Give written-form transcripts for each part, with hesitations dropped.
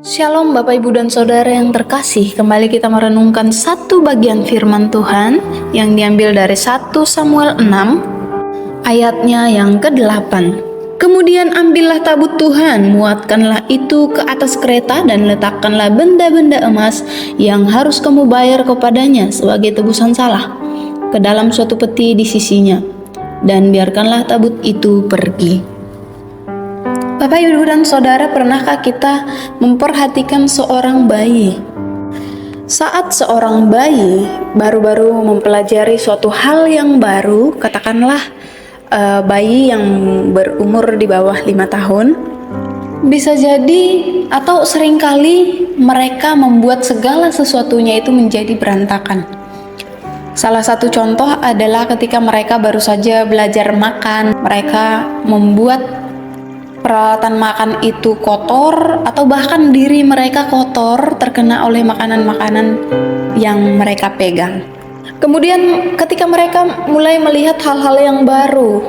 Shalom Bapak Ibu dan Saudara yang terkasih, kembali kita merenungkan satu bagian firman Tuhan yang diambil dari 1 Samuel 6 ayatnya yang ke-8. Kemudian ambillah tabut Tuhan, muatkanlah itu ke atas kereta dan letakkanlah benda-benda emas yang harus kamu bayar kepadanya sebagai tebusan salah ke dalam suatu peti di sisinya, dan biarkanlah tabut itu pergi. Bapak, Ibu, dan Saudara, pernahkah kita memperhatikan seorang bayi? Saat seorang bayi baru-baru mempelajari suatu hal yang baru, katakanlah bayi yang berumur di bawah 5 tahun, bisa jadi atau seringkali mereka membuat segala sesuatunya itu menjadi berantakan. Salah satu contoh adalah ketika mereka baru saja belajar makan, mereka membuat peralatan makan itu kotor, atau bahkan diri mereka kotor terkena oleh makanan-makanan yang mereka pegang. Kemudian ketika mereka mulai melihat hal-hal yang baru,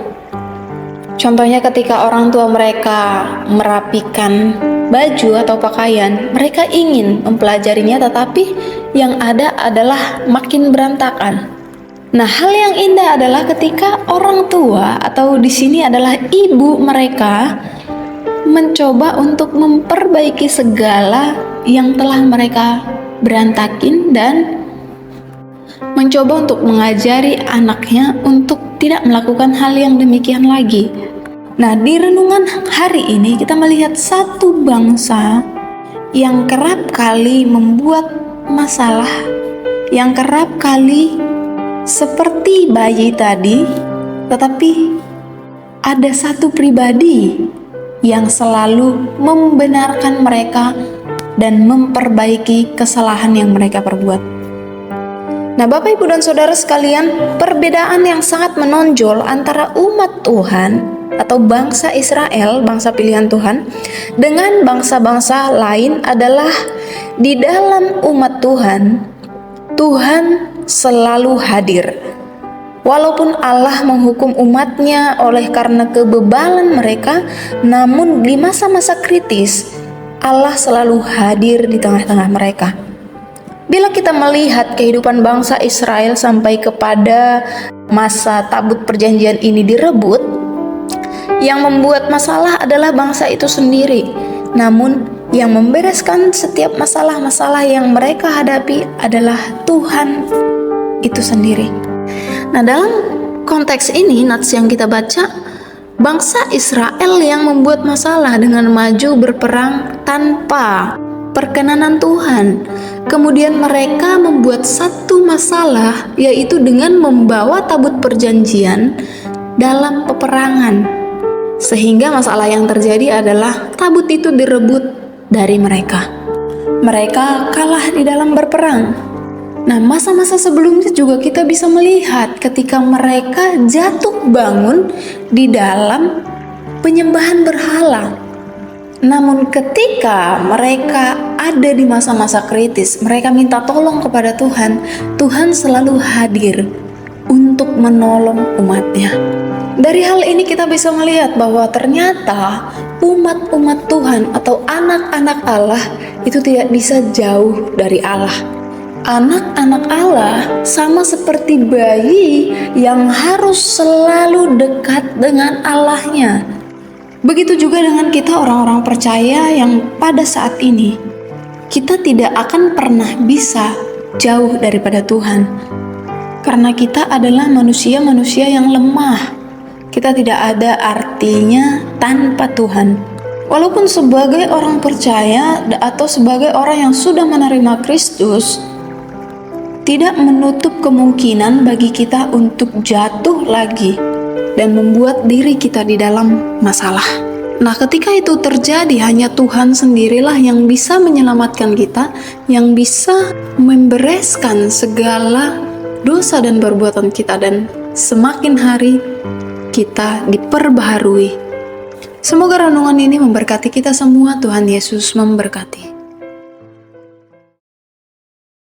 contohnya ketika orang tua mereka merapikan baju atau pakaian, mereka ingin mempelajarinya, tetapi yang ada adalah makin berantakan. Nah, hal yang indah adalah ketika orang tua, atau di sini adalah ibu mereka, mencoba untuk memperbaiki segala yang telah mereka berantakin dan mencoba untuk mengajari anaknya untuk tidak melakukan hal yang demikian lagi. Nah, di renungan hari ini kita melihat satu bangsa yang kerap kali membuat masalah, yang kerap kali seperti bayi tadi, tetapi ada satu pribadi yang selalu membenarkan mereka dan memperbaiki kesalahan yang mereka perbuat. Nah, Bapak, Ibu, dan Saudara sekalian, perbedaan yang sangat menonjol antara umat Tuhan atau bangsa Israel, bangsa pilihan Tuhan, dengan bangsa-bangsa lain adalah di dalam umat Tuhan, Tuhan selalu hadir. Walaupun Allah menghukum umatnya oleh karena kebebalan mereka, namun di masa-masa kritis, Allah selalu hadir di tengah-tengah mereka. Bila kita melihat kehidupan bangsa Israel sampai kepada masa tabut perjanjian ini direbut, yang membuat masalah adalah bangsa itu sendiri. Namun yang membereskan setiap masalah-masalah yang mereka hadapi adalah Tuhan itu sendiri. Nah, dalam konteks ini, nats yang kita baca, bangsa Israel yang membuat masalah dengan maju berperang tanpa perkenanan Tuhan. Kemudian mereka membuat satu masalah, yaitu dengan membawa tabut perjanjian dalam peperangan. Sehingga masalah yang terjadi adalah tabut itu direbut dari mereka. Mereka kalah di dalam berperang. Nah, masa-masa sebelumnya juga kita bisa melihat ketika mereka jatuh bangun di dalam penyembahan berhala. Namun ketika mereka ada di masa-masa kritis, mereka minta tolong kepada Tuhan, Tuhan selalu hadir untuk menolong umatnya. Dari hal ini kita bisa melihat bahwa ternyata umat-umat Tuhan atau anak-anak Allah itu tidak bisa jauh dari Allah. Anak-anak Allah sama seperti bayi yang harus selalu dekat dengan Allahnya. Begitu juga dengan kita orang-orang percaya yang pada saat ini kita tidak akan pernah bisa jauh daripada Tuhan. Karena kita adalah manusia-manusia yang lemah. Kita tidak ada artinya tanpa Tuhan. Walaupun sebagai orang percaya atau sebagai orang yang sudah menerima Kristus, tidak menutup kemungkinan bagi kita untuk jatuh lagi dan membuat diri kita di dalam masalah. Nah, ketika itu terjadi, hanya Tuhan sendirilah yang bisa menyelamatkan kita, yang bisa membereskan segala dosa dan perbuatan kita, dan semakin hari kita diperbaharui. Semoga renungan ini memberkati kita semua. Tuhan Yesus memberkati.